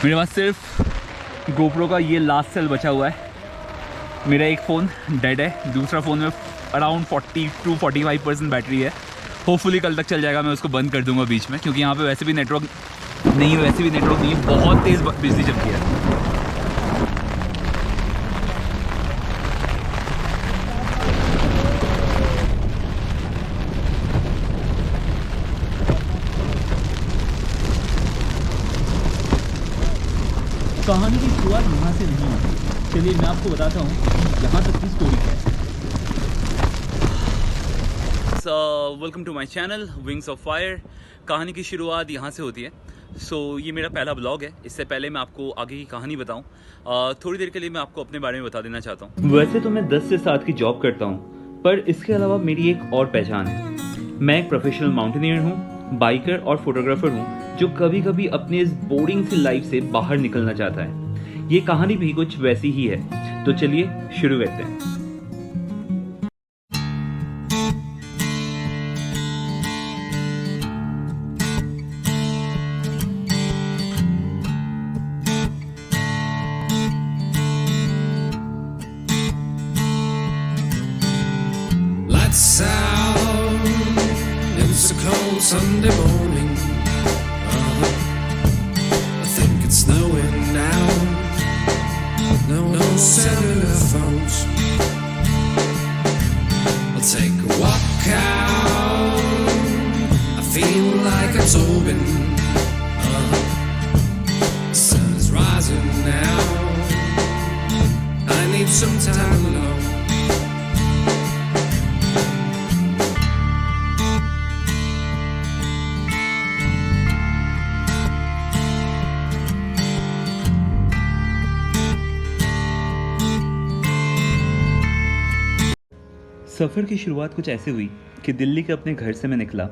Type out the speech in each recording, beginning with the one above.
मेरे पास सिर्फ गोप्रो का ये लास्ट सेल बचा हुआ है। मेरा एक फ़ोन डेड है, दूसरा फ़ोन में अराउंड 40 to 45% बैटरी है। होपफुली कल तक चल जाएगा। मैं उसको बंद कर दूंगा बीच में, क्योंकि यहाँ पे वैसे भी नेटवर्क नहीं है, बहुत तेज़ बिजली चलती है। कहानी की शुरुआत यहाँ से नहीं होती। चलिए मैं आपको बताता हूँ यहाँ तक की स्टोरी है। Welcome to my channel wings of fire. कहानी की शुरुआत यहाँ से होती है। ये मेरा पहला ब्लॉग है। इससे पहले मैं आपको आगे की कहानी बताऊँ, थोड़ी देर के लिए मैं आपको अपने बारे में बता देना चाहता हूँ। वैसे तो मैं 10 से 7 की जॉब करता हूँ, पर इसके अलावा मेरी एक और पहचान है। मैं एक प्रोफेशनल माउंटेनियर हूँ, बाइकर और फोटोग्राफर हूँ, जो कभी कभी अपने इस बोरिंग सी लाइफ से बाहर निकलना चाहता है। ये कहानी भी कुछ वैसी ही है। तो चलिए शुरू करते हैं। Lights out, it's a cold Sunday morning. I think it's snowing now. No cellular phones. I'll take a walk out. I feel like absorbing. The sun is rising now. I need some time alone. सफ़र की शुरुआत कुछ ऐसे हुई कि दिल्ली के अपने घर से मैं निकला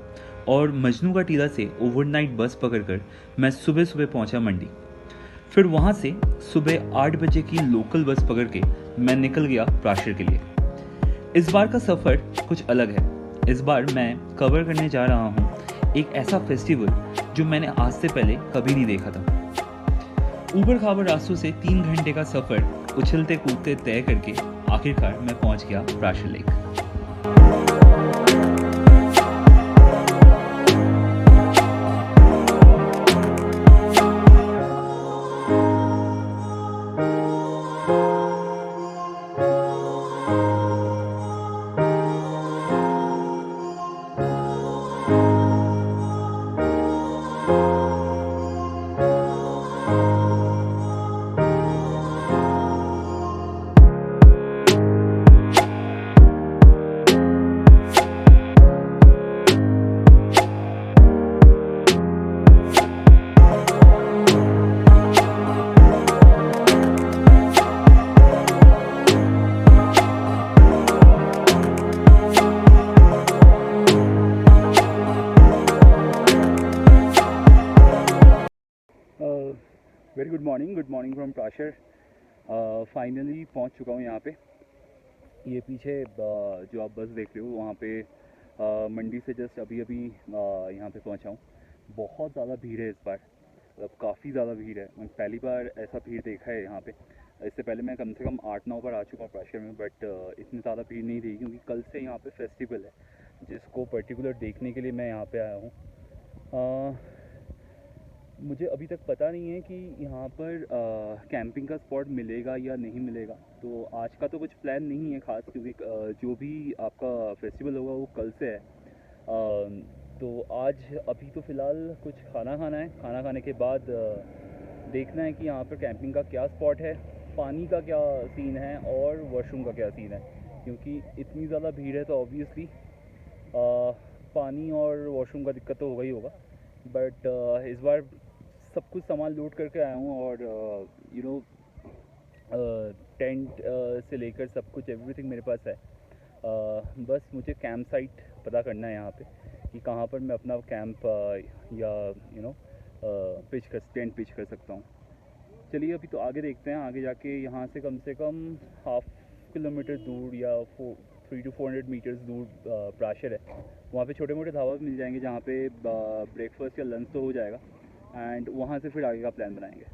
और मजनू का टीला से ओवरनाइट बस पकड़कर मैं सुबह सुबह पहुंचा मंडी। फिर वहां से सुबह 8 बजे की लोकल बस पकड़ के मैं निकल गया प्राशर के लिए। इस बार का सफ़र कुछ अलग है। इस बार मैं कवर करने जा रहा हूँ एक ऐसा फेस्टिवल जो मैंने आज से पहले कभी नहीं देखा था। ऊबड़ खाबड़ रास्तों से 3 घंटे का सफ़र उछलते कूदते तय करके आखिरकार मैं पहुंच गया Prashar lake. Very good morning from Prashar. Finally पहुंच चुका हूं यहाँ पे। ये पीछे जो आप बस देख रहे हो वहाँ पे मंडी से जस्ट अभी यहाँ पे पहुँचा हूँ। बहुत ज़्यादा भीड़ है इस बार, मतलब काफ़ी ज़्यादा भीड़ है। मैं पहली बार ऐसा भीड़ देखा है यहाँ पे। इससे पहले मैं कम से कम 8-9 बार आ चुका हूँ प्राशर में, बट इतनी ज़्यादा भीड़ नहीं थी, क्योंकि कल से यहाँ पे फेस्टिवल है जिसको पर्टिकुलर देखने के लिए मैं यहाँ पे आया हूँ। मुझे अभी तक पता नहीं है कि यहाँ पर कैंपिंग का स्पॉट मिलेगा या नहीं मिलेगा। तो आज का तो कुछ प्लान नहीं है ख़ास, क्योंकि जो भी आपका फेस्टिवल होगा वो कल से है। तो आज अभी तो फ़िलहाल कुछ खाना खाना है। खाना खाने के बाद देखना है कि यहाँ पर कैंपिंग का क्या स्पॉट है, पानी का क्या सीन है और वॉशरूम का क्या सीन है। क्योंकि इतनी ज़्यादा भीड़ है तो ऑब्वियसली पानी और वॉशरूम का दिक्कत तो होगा ही होगा। बट इस बार सब कुछ सामान लोड करके आया हूँ और टेंट से लेकर सब कुछ एवरीथिंग मेरे पास है। बस मुझे कैंप साइट पता करना है यहाँ पे कि कहाँ पर मैं अपना कैंप या टेंट पिच कर सकता हूँ। चलिए अभी तो आगे देखते हैं। आगे जाके यहाँ से कम 1/2 किलोमीटर दूर या 300 to 400 मीटर्स दूर प्राशर है। वहाँ पे छोटे मोटे ढाबा मिल जाएंगे जहाँ पे ब्रेकफास्ट या लंच तो हो जाएगा, एंड वहाँ से फिर आगे का प्लान बनाएंगे।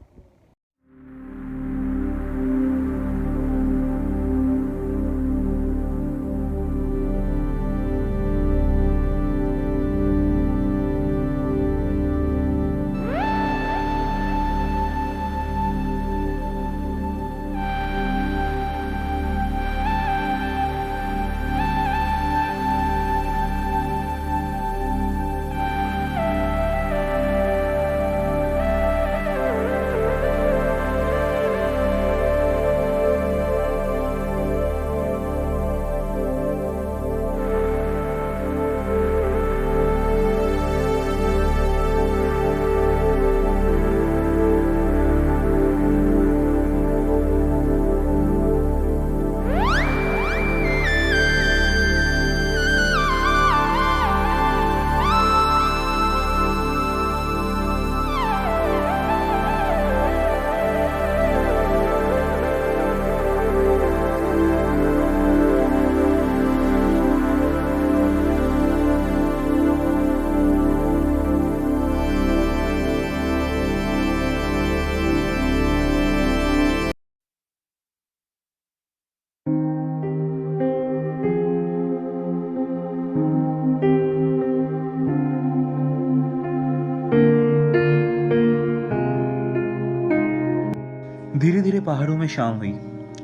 धीरे धीरे पहाड़ों में शाम हुई।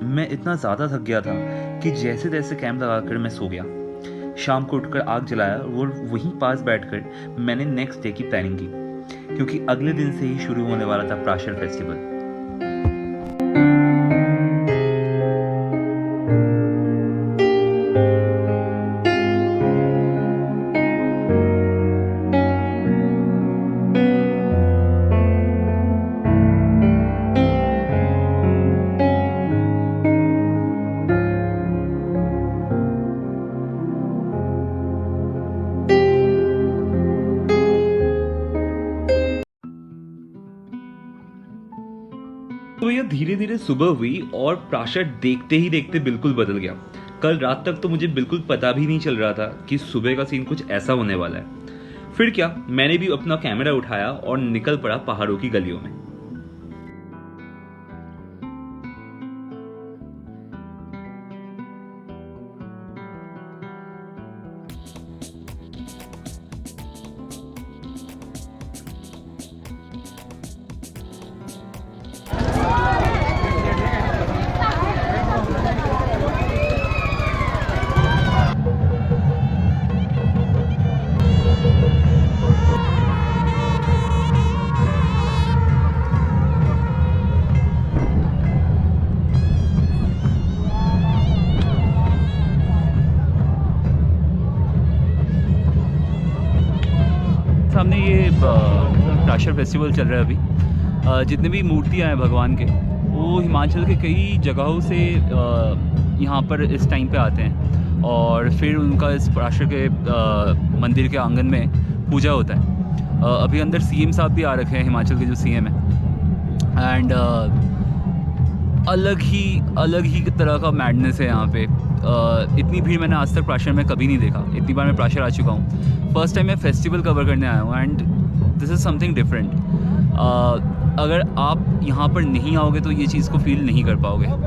मैं इतना ज़्यादा थक गया था कि जैसे तैसे कैंप लगाकर मैं सो गया। शाम को उठकर आग जलाया और वहीं पास बैठकर मैंने नेक्स्ट डे की प्लानिंग की, क्योंकि अगले दिन से ही शुरू होने वाला था प्राशर फेस्टिवल। तो यह धीरे धीरे सुबह हुई और प्राशर देखते ही देखते बिल्कुल बदल गया। कल रात तक तो मुझे बिल्कुल पता भी नहीं चल रहा था कि सुबह का सीन कुछ ऐसा होने वाला है। फिर क्या, मैंने भी अपना कैमरा उठाया और निकल पड़ा पहाड़ों की गलियों में। सामने ये प्राशर फेस्टिवल चल रहा है अभी। जितने भी मूर्तियाँ हैं भगवान के, वो हिमाचल के कई जगहों से यहाँ पर इस टाइम पे आते हैं और फिर उनका इस प्राशर के मंदिर के आंगन में पूजा होता है। अभी अंदर सीएम साहब भी आ रखे हैं, हिमाचल के जो सीएम हैं। एंड अलग ही तरह का मैडनेस है यहाँ पे। इतनी भीड़ मैंने आज तक प्राशर में कभी नहीं देखा। इतनी बार मैं प्राशर आ चुका हूँ, फर्स्ट टाइम मैं फेस्टिवल कवर करने आया हूँ and this is something different. अगर आप यहाँ पर नहीं आओगे तो ये चीज़ को फील नहीं कर पाओगे।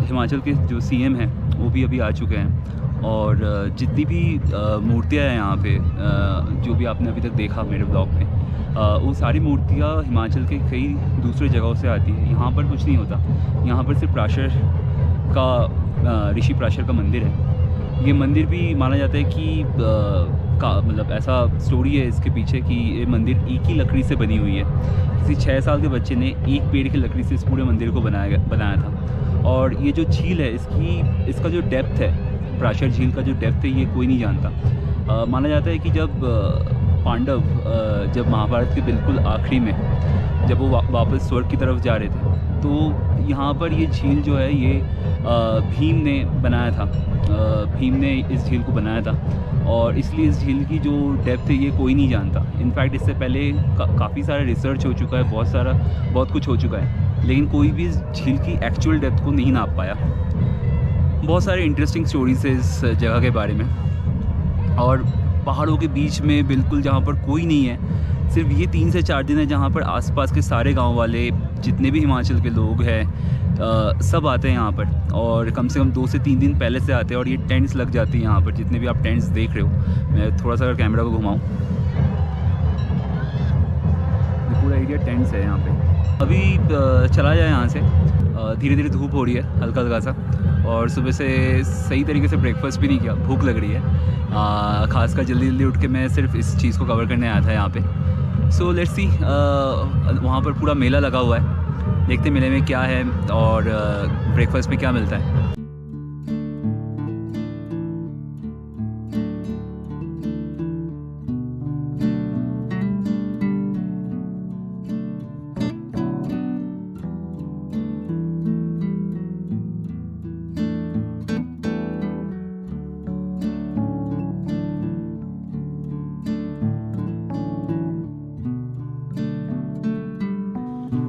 हिमाचल के जो सीएम हैं वो भी अभी आ चुके हैं, और जितनी भी मूर्तियाँ हैं यहाँ पे, जो भी आपने अभी तक देखा मेरे ब्लॉग में, वो सारी मूर्तियाँ हिमाचल के कई दूसरे जगहों से आती है। यहाँ पर कुछ नहीं होता, यहाँ पर सिर्फ प्राशर का ऋषि प्राशर का मंदिर है। ये मंदिर भी माना जाता है कि मतलब ऐसा स्टोरी है इसके पीछे कि ये मंदिर एक ही लकड़ी से बनी हुई है। किसी 6 साल के बच्चे ने एक पेड़ की लकड़ी से इस पूरे मंदिर को बनाया था। और ये जो झील है इसका जो डेप्थ है, प्राशर झील का जो डेप्थ है, ये कोई नहीं जानता। माना जाता है कि जब पांडव जब महाभारत के बिल्कुल आखिरी में जब वो वापस स्वर्ग की तरफ जा रहे थे, तो यहाँ पर ये झील जो है ये भीम ने बनाया था। भीम ने इस झील को बनाया था, और इसलिए इस झील की जो डेप्थ है ये कोई नहीं जानता। इनफैक्ट इससे पहले काफ़ी सारा रिसर्च हो चुका है, बहुत कुछ हो चुका है, लेकिन कोई भी इस झील की एक्चुअल डेप्थ को नहीं नाप पाया। बहुत सारे इंटरेस्टिंग स्टोरीज है इस जगह के बारे में, और पहाड़ों के बीच में बिल्कुल जहाँ पर कोई नहीं है, सिर्फ ये 3 से 4 दिन है जहाँ पर आसपास के सारे गांव वाले जितने भी हिमाचल के लोग हैं सब आते हैं यहाँ पर, और कम से कम 2 से 3 दिन पहले से आते हैं। और ये टेंट्स लग जाती हैं यहाँ पर, जितने भी आप टेंट्स देख रहे हो। मैं थोड़ा सा अगर कैमरा को घुमाऊँ, ये पूरा एरिया टेंट्स है यहाँ पे। अभी चला जाए यहाँ से, धीरे धीरे धूप हो रही है हल्का हल्का सा, और सुबह से सही तरीके से ब्रेकफास्ट भी नहीं किया, भूख लग रही है। खासकर जल्दी उठ के मैं सिर्फ इस चीज़ को कवर करने आया था यहाँ पे। सो लेट्स सी, वहाँ पर पूरा मेला लगा हुआ है, देखते मेले में क्या है और ब्रेकफास्ट में क्या मिलता है।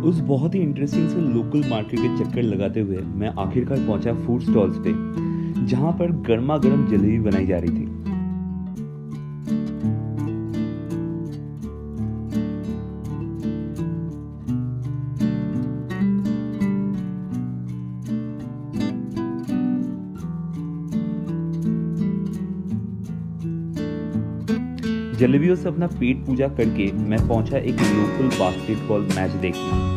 उस बहुत ही इंटरेस्टिंग से लोकल मार्केट के चक्कर लगाते हुए मैं आखिरकार पहुंचा फूड स्टॉल्स पे, जहां पर गर्मा गर्म जलेबी बनाई जा रही थी। जलेबियों से अपना पेट पूजा करके मैं पहुंचा एक लोकल बास्केटबॉल मैच देखने।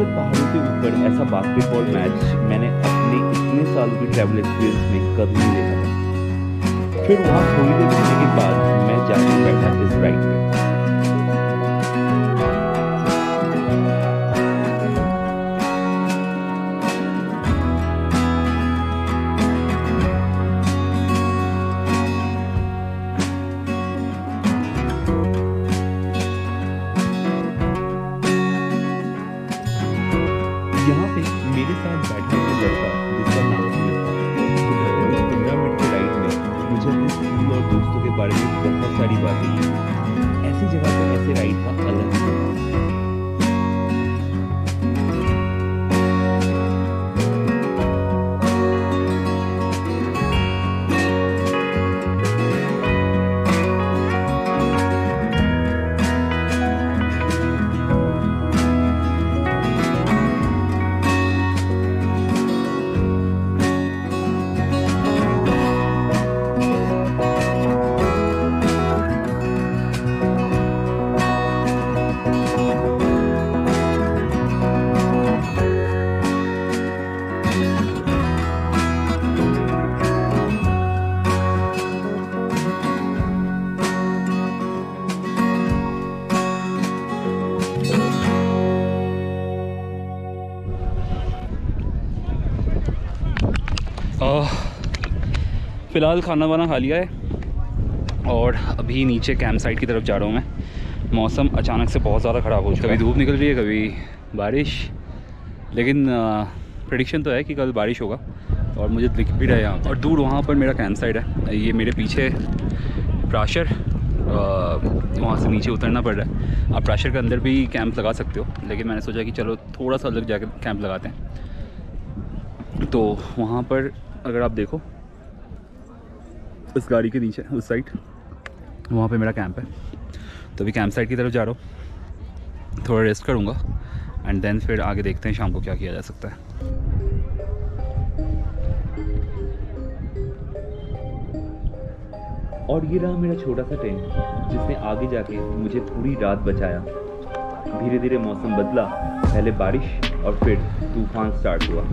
पहाड़ों के ऊपर ऐसा बास्केटबॉल मैच मैंने अपने इतने सालों की ट्रैवल एक्सपीरियंस में कभी नहीं देखा था। फिर वहाँ थोड़ी देर रहने के बाद मैं जाके बैठा इस राइड पे। यहाँ पे मेरे साथ बैठा हुआ लड़का जिसका नाम सुमित था, तो कहते हैं 15 मिनट के राइड में मुझे अपने स्कूल और दोस्तों के बारे में बहुत सारी बातें की। ऐसी जगह पर ऐसे राइड का अलग ही मजा है। फ़िलहाल खाना वाना खा लिया है और अभी नीचे कैंप साइट की तरफ जा रहा हूँ मैं। मौसम अचानक से बहुत ज़्यादा ख़राब हो चुका है, कभी धूप निकल रही है कभी बारिश, लेकिन प्रेडिक्शन तो है कि कल बारिश होगा और मुझे दिख भी रहा है यहाँ, और दूर वहाँ पर मेरा कैंप साइट है। ये मेरे पीछे प्राशर, वहाँ से नीचे उतरना पड़ रहा है। आप प्राशर के अंदर भी कैंप लगा सकते हो, लेकिन मैंने सोचा कि चलो थोड़ा सा अलग जाकर कैंप लगाते हैं। तो वहाँ पर अगर आप देखो उस गाड़ी के नीचे उस साइड, वहाँ पे मेरा कैंप है। तो अभी कैंप साइट की तरफ जा रहा हूँ, थोड़ा रेस्ट करूँगा एंड देन फिर आगे देखते हैं शाम को क्या किया जा सकता है। और ये रहा मेरा छोटा सा टेंट, जिसने आगे जाके मुझे पूरी रात बचाया। धीरे धीरे मौसम बदला, पहले बारिश और फिर तूफान स्टार्ट हुआ।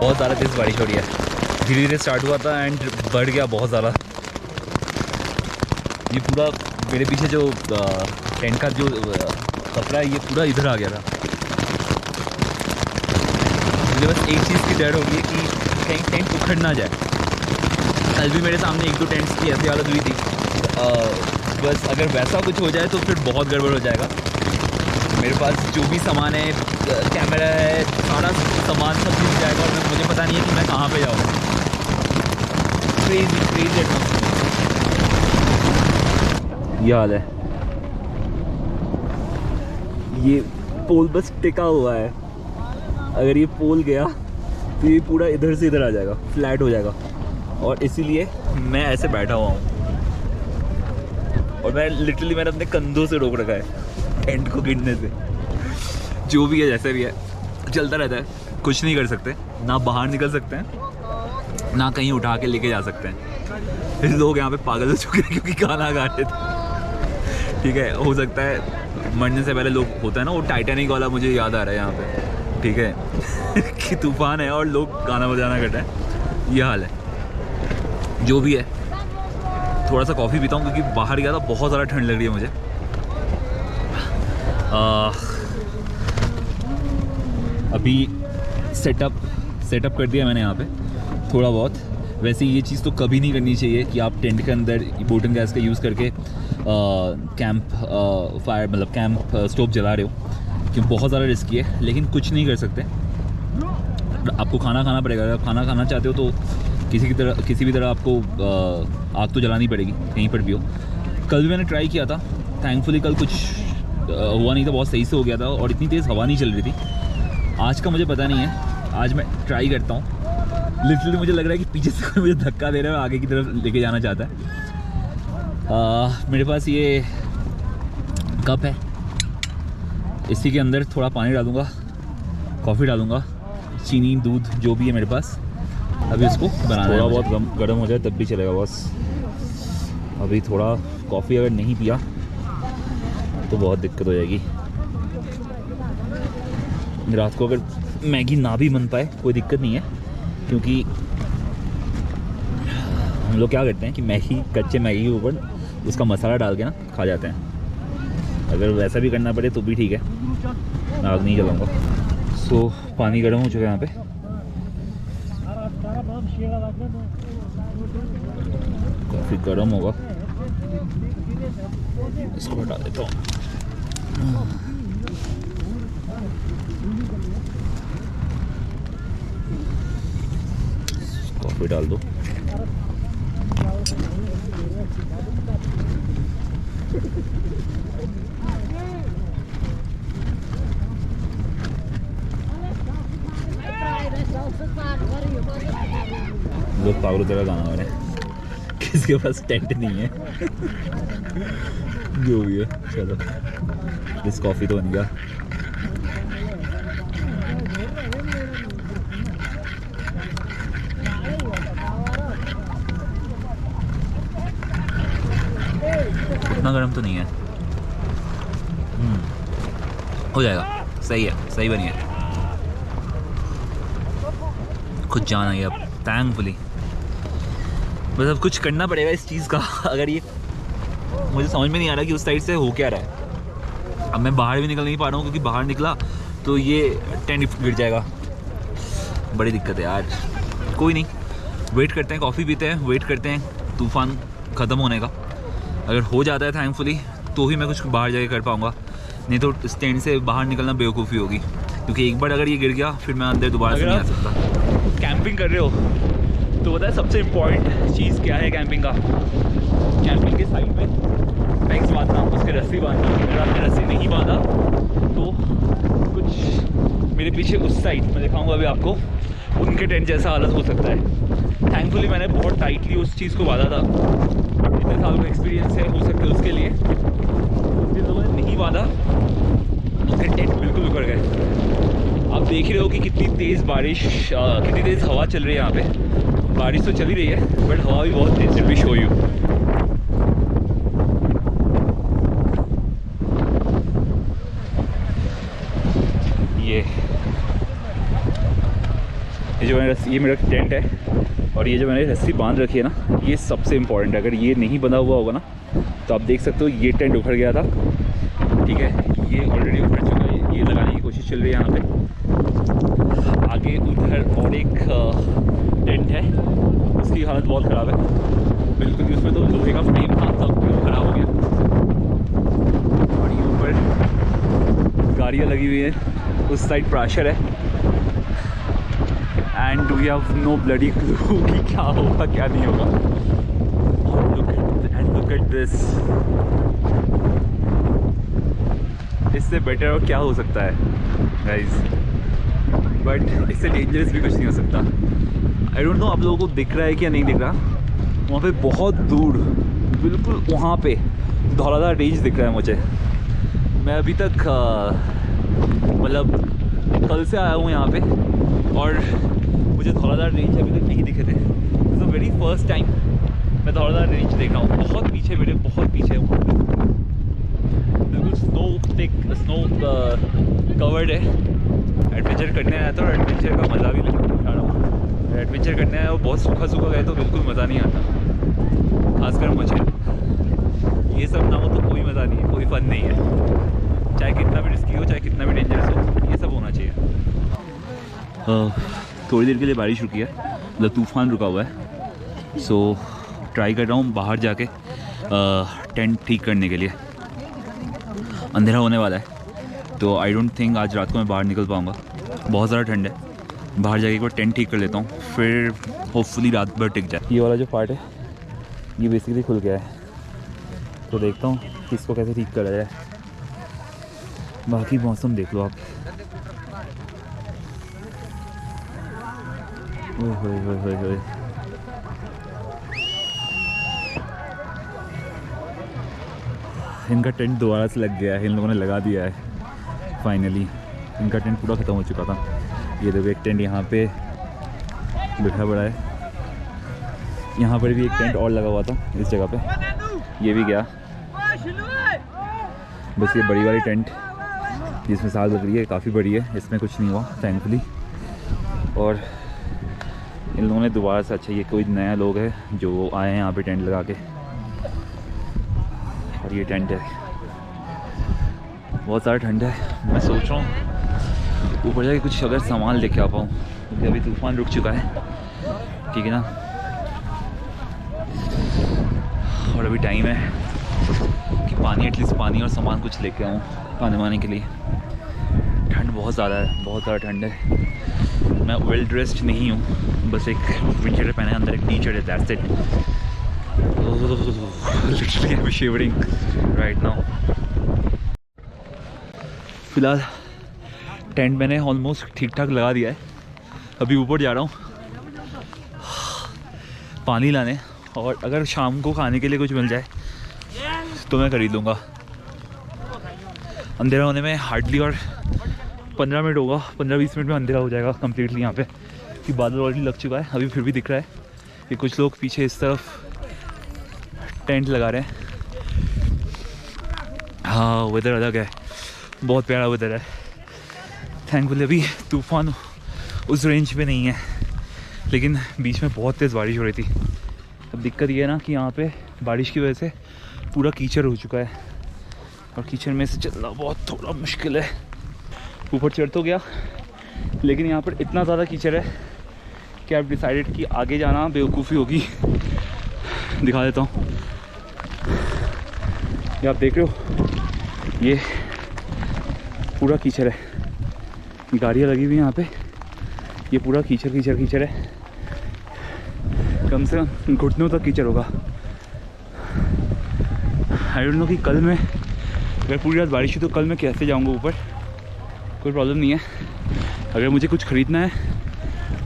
बहुत ज़्यादा तेज़ बारिश हो रही है, धीरे धीरे स्टार्ट हुआ था एंड बढ़ गया बहुत ज़्यादा। ये पूरा मेरे पीछे जो टेंट का जो कपड़ा है ये पूरा इधर आ गया था। मुझे बस एक चीज़ की डर हो गई कि कहीं टेंट उखड़ ना जाए। कल भी मेरे सामने 1-2 टेंट्स की ऐसी हालत हुई थी। बस अगर वैसा कुछ हो जाए तो फिर बहुत गड़बड़ हो जाएगा। मेरे पास जो भी सामान है, कैमरा है, सारा सामान सब मिल जाएगा और मुझे पता नहीं है कि मैं कहाँ पे जाऊँ। क्रेज़ी ये हाल है। ये पोल बस टिका हुआ है, अगर ये पोल गया तो ये पूरा इधर से इधर आ जाएगा, फ्लैट हो जाएगा। और इसीलिए मैं ऐसे बैठा हुआ हूँ और मैंने अपने कंधों से रोक रखा है टेंट को गिरने से। जो भी है जैसे भी है चलता रहता है, कुछ नहीं कर सकते, ना बाहर निकल सकते हैं ना कहीं उठा के लेके जा सकते हैं। लोग यहाँ पे पागल हो चुके हैं क्योंकि गाना गा रहे थे। ठीक है, हो सकता है मरने से पहले लोग होता है ना, वो टाइटैनिक वाला मुझे याद आ रहा है यहाँ पे। ठीक है कि तूफान है और लोग गाना बजाना कर रहे हैं, ये हाल है। जो भी है, थोड़ा सा कॉफ़ी पीता हूँ क्योंकि बाहर गया था, बहुत ज़्यादा ठंड लग रही है मुझे। अभी सेटअप कर दिया मैंने यहाँ पे थोड़ा बहुत। वैसे ये चीज़ तो कभी नहीं करनी चाहिए कि आप टेंट के अंदर बोटन गैस का यूज़ करके कैंप फायर मतलब कैंप स्टोव जला रहे हो, क्योंकि बहुत ज़्यादा रिस्की है। लेकिन कुछ नहीं कर सकते, आपको खाना खाना पड़ेगा। अगर खाना खाना चाहते हो तो किसी भी तरह आपको आग तो जलानी पड़ेगी, कहीं पर भी हो। कल भी मैंने ट्राई किया था, थैंकफुली कल कुछ हुआ नहीं था, बहुत सही से हो गया था और इतनी तेज़ हवा नहीं चल रही थी। आज का मुझे पता नहीं है, आज मैं ट्राई करता हूँ। लिटरली मुझे लग रहा है कि पीछे से कोई मुझे धक्का दे रहा है, आगे की तरफ लेके जाना चाहता है। मेरे पास ये कप है, इसी के अंदर थोड़ा पानी डालूँगा, कॉफ़ी डालूँगा, चीनी, दूध, जो भी है मेरे पास। अभी इसको बनाना है, थोड़ा बहुत गर्म हो जाए तब भी चलेगा बस। अभी थोड़ा कॉफ़ी अगर नहीं पिया तो बहुत दिक्कत हो जाएगी। रात को अगर मैगी ना भी बन पाए कोई दिक्कत नहीं है, क्योंकि हम लोग क्या करते हैं कि कच्चे मैगी के ऊपर उसका मसाला डाल के ना खा जाते हैं। अगर वैसा भी करना पड़े तो भी ठीक है, मैं आग नहीं जलाऊंगा। सो पानी गर्म हो चुका है यहाँ पे, काफ़ी गर्म होगा, इसको हटा देता हूँ। कॉफ़ी डाल दो। लोग पागल तरह गाना गा रहे हैं, किसके पास टेंट नहीं है। जो भी है चलो, इस कॉफ़ी तो बन गया। इतना गर्म तो नहीं है, हो जाएगा, सही है, सही बनी है। खुद जान आई अब थैंकफुली। बस अब कुछ करना पड़ेगा इस चीज़ का। अगर ये मुझे समझ में नहीं आ रहा कि उस साइड से हो क्या रहा है। अब मैं बाहर भी निकल नहीं पा रहा हूँ, क्योंकि बाहर निकला तो ये टेंट गिर जाएगा। बड़ी दिक्कत है यार। कोई नहीं, वेट करते हैं, कॉफ़ी पीते हैं, वेट करते हैं तूफ़ान ख़त्म होने का। अगर हो जाता है थैंकफुली तो ही मैं कुछ बाहर जाके कर पाऊँगा, नहीं तो इस टेंट से बाहर निकलना बेवकूफ़ी होगी। क्योंकि एक बार अगर ये गिर गया फिर मैं अंदर दोबारा से नहीं आ सकता। कैंपिंग कर रहे हो तो पता है सबसे इम्पॉर्टेंट चीज़ क्या है कैंपिंग का? कैंपिंग के साइड में बैग्स बांधना, उसके रस्सी बांधना। अगर आपने रस्सी नहीं बांधा तो कुछ मेरे पीछे उस साइड मैं दिखाऊंगा अभी आपको, उनके टेंट जैसा हालत हो सकता है। थैंकफुली मैंने बहुत टाइटली उस चीज़ को बांधा था, इतने साल का एक्सपीरियंस है हो सकता है उसके लिए। जिन लोगों ने नहीं बांधा उनके टेंट बिल्कुल उखड़ गए। आप देख रहे हो कि कितनी तेज़ बारिश, कितनी तेज़ हवा चल रही है यहाँ पे। बारिश तो चल ही रही है बट हवा भी बहुत तेज़। Will be show you. ये जो ये मेरा टेंट है और ये जो मैंने रस्सी बांध रखी है ना, ये सबसे इम्पॉर्टेंट है। अगर ये नहीं बंधा हुआ होगा ना तो आप देख सकते हो ये टेंट उखड़ गया था। ठीक है, ये ऑलरेडी उखड़ चुका है। ये लगाने की कोशिश चल रही है यहाँ पे। आगे उधर और एक टेंट है, उसकी हालत बहुत ख़राब है बिल्कुल भी। उसमें तो लोहे का फ्रेम था, सब ख़राब हो गया। और ये ऊपर गाड़ियाँ लगी हुई हैं, उस साइड प्राशर है। And we have no bloody clue कि क्या होगा क्या नहीं होगा। और लुक एट दिस, इससे बेटर और क्या हो सकता है गाइस? बट इससे डेंजरस भी कुछ नहीं हो सकता। आई डोंट नो आप लोगों को दिख रहा है क्या नहीं दिख रहा। वहाँ पे बहुत दूर, बिल्कुल वहाँ पे धौलाधार रेंज दिख रहा है मुझे। मैं अभी तक मतलब कल से आया हूँ यहाँ पे और मुझे धौलाधार रेंज अभी तक नहीं दिखे थे। This is the very first time मैं धौलाधार रेंज देख रहा हूँ। बहुत पीछे, मेरे बहुत पीछे है, बिल्कुल स्नो कवर्ड है। एडवेंचर करने आया था और एडवेंचर का मज़ा भी उठा रहा हूँ। एडवेंचर करने आया और बहुत सूखा सूखा गए तो बिल्कुल मज़ा नहीं आता। खासकर मुझे ये सब ना हो तो कोई मज़ा नहीं है, कोई फन नहीं है। चाहे कितना भी रिस्की हो, चाहे कितना भी डेंजरस हो, ये सब होना चाहिए। थोड़ी देर के लिए बारिश रुकी है, मतलब तूफ़ान रुका हुआ है। सो ट्राई कर रहा हूँ बाहर जाके टेंट ठीक करने के लिए। अंधेरा होने वाला है तो आई डोंट थिंक आज रात को मैं बाहर निकल पाऊँगा। बहुत ज़्यादा ठंड है। बाहर जाके एक बार टेंट ठीक कर लेता हूँ, फिर होपफुली रात भर टिक जाए। ये वाला जो पार्ट है ये बेसिकली खुल गया है, तो देखता हूँ कि इसको कैसे ठीक करा जाए। बाकी मौसम देख लो आप। ओए इनका टेंट दोबारा से लग गया है, इन लोगों ने लगा दिया है फाइनली। इनका टेंट पूरा ख़त्म हो चुका था। ये देखो एक टेंट यहाँ पे बिठा पड़ा है, यहाँ पर भी एक टेंट और लगा हुआ था इस जगह पे, ये भी गया। बस ये बड़ी वाली टेंट जिसमें साग लग रही है काफ़ी बड़ी है, इसमें कुछ नहीं हुआ थैंकफुली। और इन लोगों ने दोबारा से, अच्छा ये कोई नया लोग है जो आए हैं यहाँ पे टेंट लगा के। और ये टेंट है, बहुत सारा ठंड है। मैं सोच रहा हूँ ऊपर जाके कुछ अगर सामान लेके आ पाऊँ, क्योंकि अभी तूफ़ान रुक चुका है, ठीक है ना। और अभी टाइम है कि पानी, एटलीस्ट पानी और सामान कुछ लेके आऊँ खाने वाने के लिए। ठंड बहुत ज़्यादा है, बहुत ज़्यादा ठंड है। मैं वेल ड्रेस्ड नहीं हूँ, बस एक विंटर पहना है, अंदर एक टी शर्ट है, that's it. Literally I am shivering right now. फिलहाल टेंट मैंने ऑलमोस्ट ठीक ठाक लगा दिया है। अभी ऊपर जा रहा हूँ पानी लाने, और अगर शाम को खाने के लिए कुछ मिल जाए तो मैं खरीद लूँगा। अंधेरा होने में हार्डली और 15 मिनट होगा, 15-20 मिनट में अंधेरा हो जाएगा कम्प्लीटली यहाँ पे, कि बादल ऑलरेडी लग चुका है। अभी फिर भी दिख रहा है कि कुछ लोग पीछे इस तरफ टेंट लगा रहे हैं। हाँ, वेदर अलग है, बहुत प्यारा वेदर है। थैंकफुली अभी तूफान उस रेंज पे नहीं है, लेकिन बीच में बहुत तेज़ बारिश हो रही थी। अब दिक्कत ये है ना कि यहाँ पे बारिश की वजह से पूरा कीचड़ हो चुका है, और कीचड़ में से चलना बहुत थोड़ा मुश्किल है। ऊपर चढ़ तो गया, लेकिन यहाँ पर इतना ज़्यादा कीचड़ है कि आप डिसाइडेड कि आगे जाना बेवकूफ़ी होगी। दिखा देता हूँ, ये आप देख रहे हो, ये पूरा कीचड़ है, गाड़ियाँ लगी हुई हैं यहाँ पे, ये पूरा कीचड़ कीचड़ कीचड़ है, कम से कम घुटनों तक कीचड़ होगा। आई डोंट नो कि कल मैं, अगर पूरी रात बारिश हुई तो कल मैं कैसे जाऊँगा ऊपर। कोई प्रॉब्लम नहीं है, अगर मुझे कुछ ख़रीदना है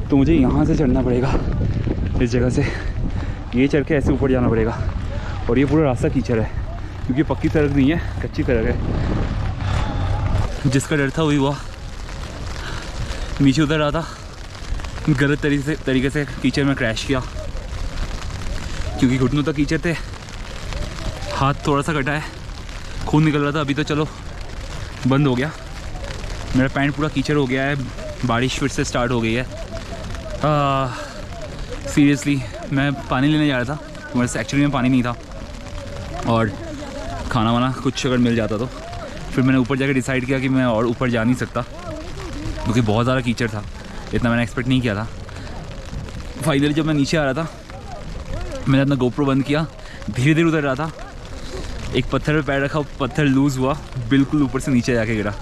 तो मुझे यहाँ से चढ़ना पड़ेगा, इस जगह से ये चढ़ के ऐसे ऊपर जाना पड़ेगा, और ये पूरा रास्ता कीचड़ है क्योंकि पक्की सड़क नहीं है, कच्ची सड़क है। जिसका डर था वही हुआ, नीचे उतर रहा था, गलत तरीके से कीचड़ में क्रैश किया, क्योंकि घुटनों तक कीचड़ थे, हाथ थोड़ा सा कटा है, खून निकल रहा था। अभी तो चलो बंद हो गया, मेरा पैंट पूरा कीचड़ हो गया है, बारिश फिर से स्टार्ट हो गई है। सीरियसली मैं पानी लेने जा रहा था, मेरे से एक्चुअली में पानी नहीं था, और खाना वाना कुछ अगर मिल जाता तो फिर मैंने ऊपर जाकर डिसाइड किया कि मैं और ऊपर जा नहीं सकता क्योंकि बहुत ज़्यादा कीचड़ था, इतना मैंने एक्सपेक्ट नहीं किया था। फाइनली जब मैं नीचे आ रहा था, मैंने अपना गोप्रो बंद किया, धीरे धीरे उतर रहा था, एक पत्थर पे पैर रखा, पत्थर लूज़ हुआ, बिल्कुल ऊपर से नीचे जाके गिरा।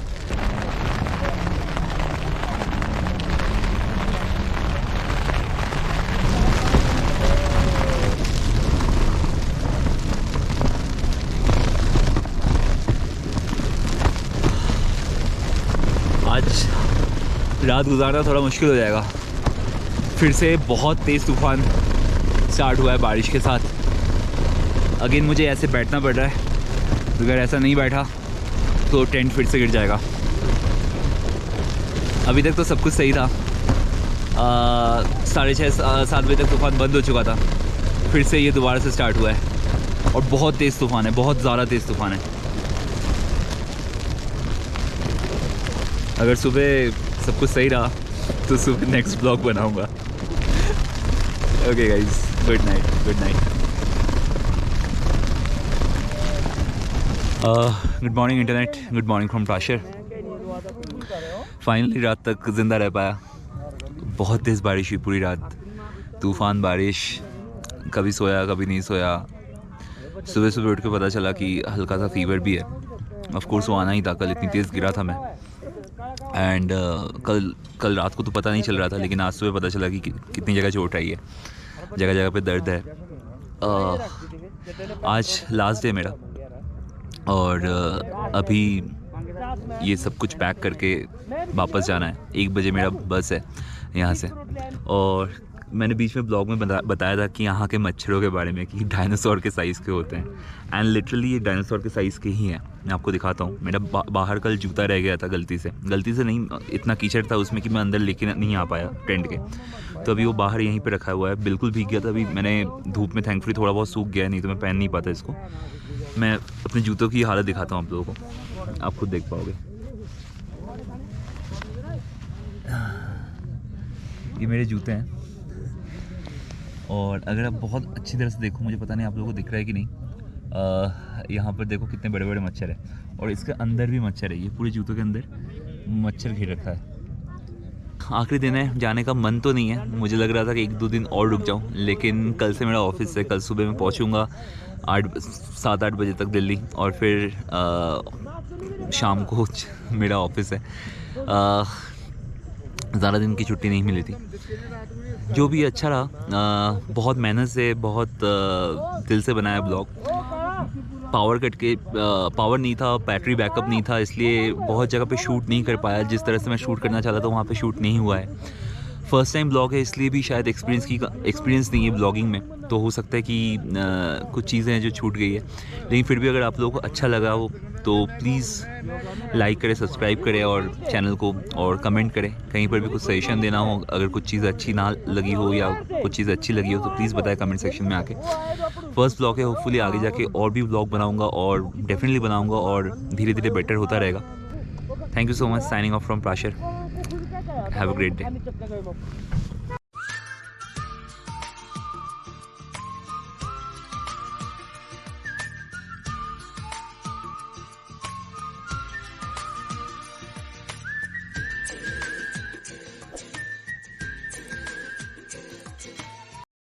आज रात गुजारना थोड़ा मुश्किल हो जाएगा, फिर से बहुत तेज़ तूफ़ान स्टार्ट हुआ है बारिश के साथ। अगेन मुझे ऐसे बैठना पड़ रहा है, अगर ऐसा नहीं बैठा तो टेंट फिर से गिर जाएगा। अभी तक तो सब कुछ सही था, 6:30-7 बजे तक तूफ़ान बंद हो चुका था, फिर से ये दोबारा से स्टार्ट हुआ है, और बहुत तेज़ तूफ़ान है, बहुत ज़्यादा तेज़ तूफ़ान है। अगर सुबह सब कुछ सही रहा तो सुबह नेक्स्ट ब्लॉग बनाऊंगा। Okay guys, good night, good night. Good morning internet, good morning from Prashar. Finally रात तक ज़िंदा रह पाया। बहुत तेज़ बारिश हुई पूरी रात, तूफ़ान बारिश, कभी सोया कभी नहीं सोया। सुबह सुबह उठ के पता चला कि हल्का सा फीवर भी है। ऑफ कोर्स वो आना ही था, कल इतनी तेज़ गिरा था मैं, एंड कल रात को तो पता नहीं चल रहा था, लेकिन आज सुबह पता चला कि कितनी जगह चोट आई है, जगह जगह पे दर्द है। आज लास्ट डे मेरा, और अभी ये सब कुछ पैक करके वापस जाना है। 1 बजे मेरा बस है यहाँ से, और मैंने बीच में ब्लॉग में बताया था कि यहाँ के मच्छरों के बारे में, कि डायनासोर के साइज़ के होते हैं, एंड लिटरली ये डायनासोर के साइज़ के ही हैं। मैं आपको दिखाता हूँ। मेरा बाहर कल जूता रह गया था, गलती से नहीं, इतना कीचड़ था उसमें कि मैं अंदर लेके नहीं आ पाया टेंट के, तो अभी वो बाहर यहीं पे रखा हुआ है, बिल्कुल भीग गया था। अभी मैंने धूप में थैंकफुली थोड़ा बहुत सूख गया, नहीं तो मैं पहन नहीं पाता इसको। मैं अपने जूतों की हालत दिखाता हूँ आप लोगों को, आप खुद देख पाओगे। ये मेरे जूते हैं, और अगर आप बहुत अच्छी तरह से देखो, मुझे पता नहीं आप लोगों को दिख रहा है कि नहीं, यहाँ पर देखो कितने बड़े बड़े मच्छर है, और इसके अंदर भी मच्छर है। ये पूरे जूतों के अंदर मच्छर घेर रखा है। आखिरी दिन है, जाने का मन तो नहीं है, मुझे लग रहा था कि 1-2 दिन और रुक जाऊँ, लेकिन कल से मेरा ऑफिस है। कल सुबह मैं पहुँचूँगा 7-8 बजे तक दिल्ली, और फिर शाम को मेरा ऑफिस है। ज़्यादा दिन की छुट्टी नहीं मिली थी। जो भी अच्छा रहा, बहुत मेहनत से, बहुत दिल से बनाया ब्लॉग। पावर कट के पावर नहीं था, बैटरी बैकअप नहीं था, इसलिए बहुत जगह पे शूट नहीं कर पाया। जिस तरह से मैं शूट करना चाहता था वहाँ पे शूट नहीं हुआ है। फर्स्ट टाइम ब्लॉग है इसलिए भी शायद एक्सपीरियंस नहीं है ब्लॉगिंग में, तो हो सकता है कि कुछ चीज़ें हैं जो छूट गई है, लेकिन फिर भी अगर आप लोगों को अच्छा लगा हो तो प्लीज़ लाइक करें, सब्सक्राइब करें और चैनल को, और कमेंट करें। कहीं पर भी कुछ सजेशन देना हो, अगर कुछ चीज़ अच्छी ना लगी हो या कुछ चीज़ अच्छी लगी हो तो प्लीज़ बताएं कमेंट सेक्शन में आके। फर्स्ट ब्लॉग है, होपफुली आगे जाके और भी ब्लॉग बनाऊँगा और डेफिनेटली बनाऊँगा और धीरे धीरे बेटर होता रहेगा। Thank you so much, signing off from Prashar. Have a great day.